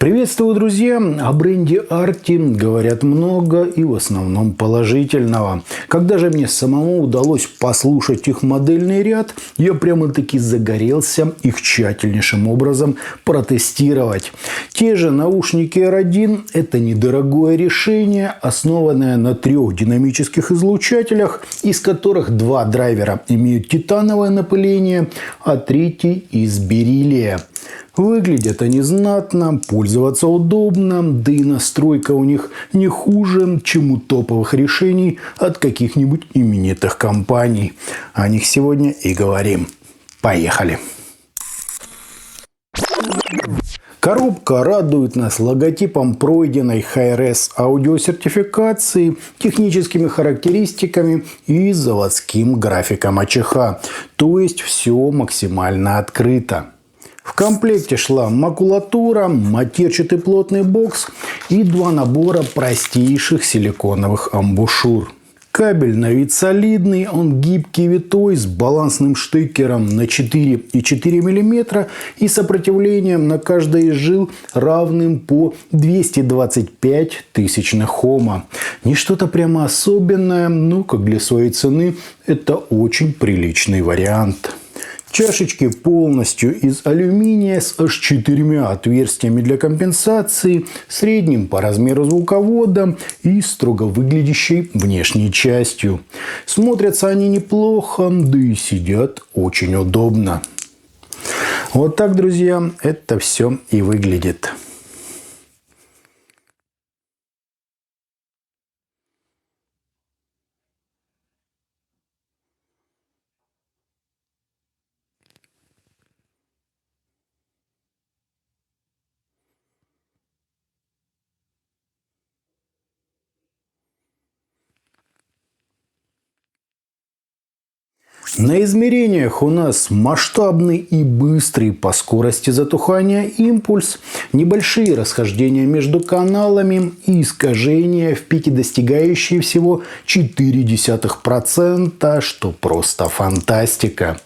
Приветствую, друзья! О бренде Arti говорят много и в основном положительного. Когда же мне самому удалось послушать их модельный ряд, я прямо-таки загорелся их тщательнейшим образом протестировать. Те же наушники R1 – это недорогое решение, основанное на 3 динамических излучателях, из которых 2 драйвера имеют титановое напыление, а 3 из бериллия. Выглядят они знатно, пользоваться удобно, да и настройка у них не хуже, чем у топовых решений от каких-нибудь именитых компаний. О них сегодня и говорим. Поехали! Коробка радует нас логотипом пройденной Hi-Res аудиосертификации, техническими характеристиками и заводским графиком АЧХ. То есть все максимально открыто. В комплекте шла макулатура, матерчатый плотный бокс и 2 набора простейших силиконовых амбушюр. Кабель на вид солидный, он гибкий, витой, с балансным штекером на 4,4 мм и сопротивлением на каждой из жил равным по 225 тысячных Ома. Не что-то прямо особенное, но как для своей цены это очень приличный вариант. Чашечки полностью из алюминия с аж 4 отверстиями для компенсации, средним по размеру звуковода и строго выглядящей внешней частью. Смотрятся они неплохо, да и сидят очень удобно. Вот так, друзья, это все и выглядит. На измерениях у нас масштабный и быстрый по скорости затухания импульс, небольшие расхождения между каналами и искажения в пике, достигающие всего 0,4%, что просто фантастика.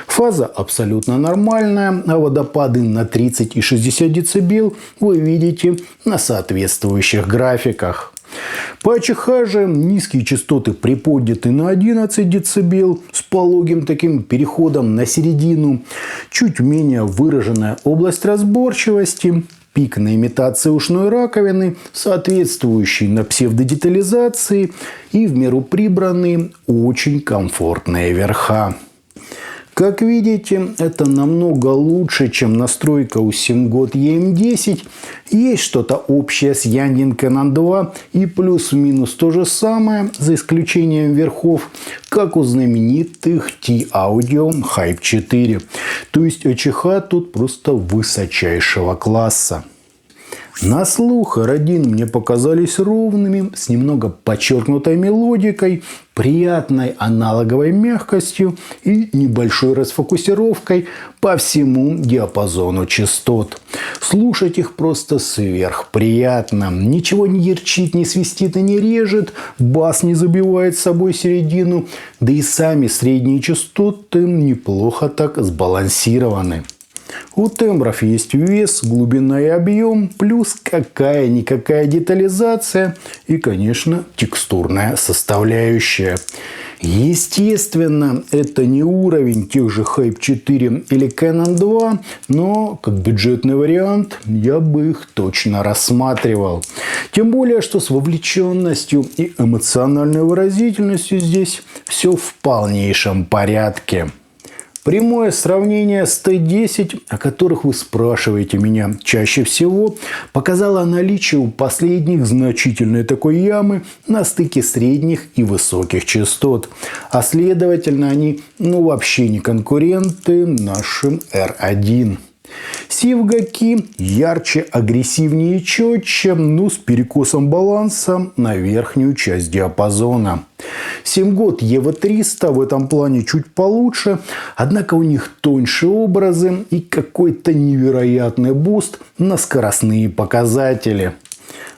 Фаза абсолютно нормальная, а водопады на 30 и 60 дБ вы видите на соответствующих графиках. По АЧХ же низкие частоты приподняты на 11 дБ с пологим таким переходом на середину, чуть менее выраженная область разборчивости, пик на имитации ушной раковины, соответствующий на псевдодетализации и в меру прибранные очень комфортные верха. Как видите, это намного лучше, чем настройка у SIMGOT EM10. Есть что-то общее с Yandex Canon 2 и плюс-минус то же самое, за исключением верхов, как у знаменитых T-Audio Hype 4. То есть АЧХ тут просто высочайшего класса. На слух R1 мне показались ровными, с немного подчеркнутой мелодикой, приятной аналоговой мягкостью и небольшой расфокусировкой по всему диапазону частот. Слушать их просто сверхприятно. Ничего не ярчит, не свистит и не режет, бас не забивает собой середину, да и сами средние частоты неплохо так сбалансированы. У тембров есть вес, глубина и объем, плюс какая-никакая детализация и, конечно, текстурная составляющая. Естественно, это не уровень тех же Hype 4 или Canon 2, но как бюджетный вариант я бы их точно рассматривал. Тем более, что с вовлеченностью и эмоциональной выразительностью здесь все в полнейшем порядке. Прямое сравнение с T10, о которых вы спрашиваете меня чаще всего, показало наличие у последних значительной такой ямы на стыке средних и высоких частот. А следовательно, они вообще не конкуренты нашим R1. Сивгаки ярче, агрессивнее и четче, но с перекосом баланса на верхнюю часть диапазона. SIMGOT EV300 в этом плане чуть получше, однако у них тоньше образы и какой-то невероятный буст на скоростные показатели.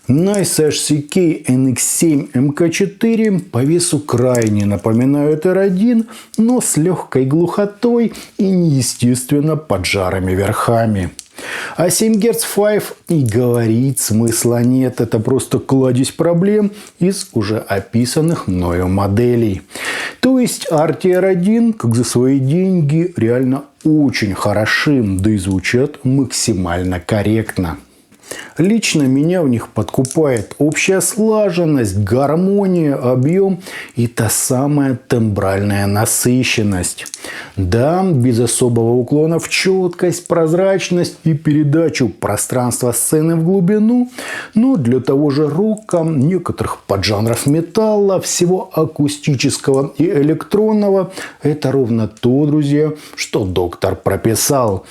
Nice HCK NX7 MK4 по весу крайне напоминают R1, но с легкой глухотой и неестественно поджарыми верхами. А 7 Гц 5 и говорить смысла нет. Это просто кладезь проблем из уже описанных мною моделей. То есть RTR1, как за свои деньги, реально очень хороши, да и звучат максимально корректно. Лично меня в них подкупает общая слаженность, гармония, объем и та самая тембральная насыщенность. Да, без особого уклона в четкость, прозрачность и передачу пространства сцены в глубину, но для того же рока, некоторых поджанров металла, всего акустического и электронного, это ровно то, друзья, что доктор прописал.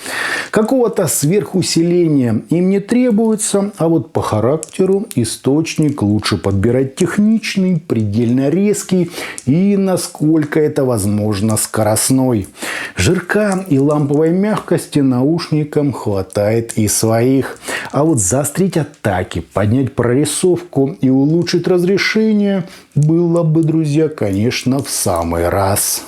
Какого-то сверхусиления им не требуется, а вот по характеру источник лучше подбирать техничный, предельно резкий и, насколько это возможно, скоростной. Жирка и ламповой мягкости наушникам хватает и своих. А вот заострить атаки, поднять прорисовку и улучшить разрешение было бы, друзья, конечно, в самый раз.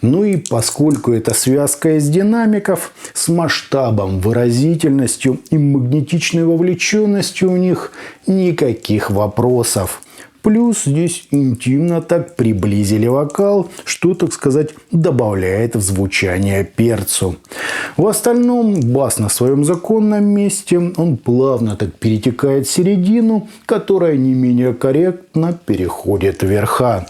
Ну и поскольку это связка из динамиков с масштабом, выразительностью и магнетичной вовлеченностью у них, никаких вопросов. Плюс здесь интимно так приблизили вокал, что, так сказать, добавляет в звучание перцу. В остальном бас на своем законном месте, он плавно так перетекает в середину, которая не менее корректно переходит в верха.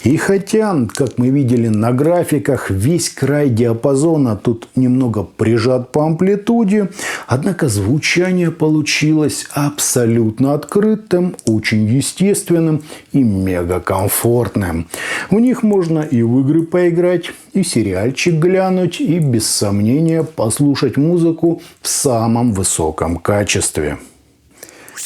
И хотя, как мы видели на графиках, весь край диапазона тут немного прижат по амплитуде, однако звучание получилось абсолютно открытым, очень естественным и мега комфортным. В них можно и в игры поиграть, и сериальчик глянуть, и без сомнения послушать музыку в самом высоком качестве.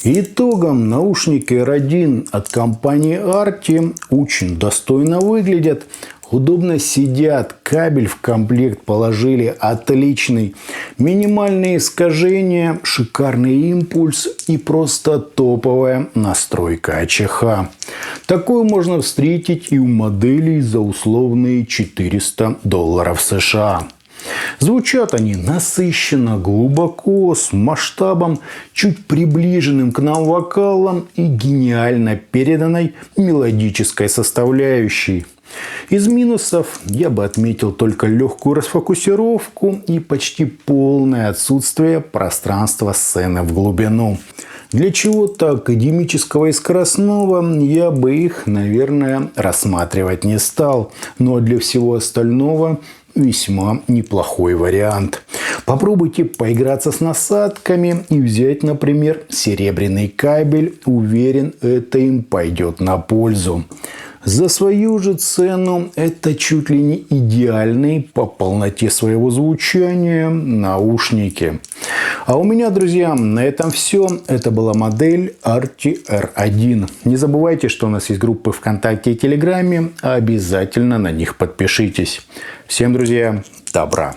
Итогом наушники R1 от компании Arti очень достойно выглядят, удобно сидят, кабель в комплект положили отличный, минимальные искажения, шикарный импульс и просто топовая настройка АЧХ. Такую можно встретить и у моделей за условные $400 США. Звучат они насыщенно, глубоко, с масштабом, чуть приближенным к нам вокалом и гениально переданной мелодической составляющей. Из минусов я бы отметил только легкую расфокусировку и почти полное отсутствие пространства сцены в глубину. Для чего-то академического и скоростного я бы их, наверное, рассматривать не стал. Но для всего остального весьма неплохой вариант. Попробуйте поиграться с насадками и взять, например, серебряный кабель. Уверен, это им пойдет на пользу. За свою же цену это чуть ли не идеальные по полноте своего звучания наушники. А у меня, друзья, на этом все. Это была модель Arti R1. Не забывайте, что у нас есть группы ВКонтакте и Телеграме. Обязательно на них подпишитесь. Всем, друзья, добра!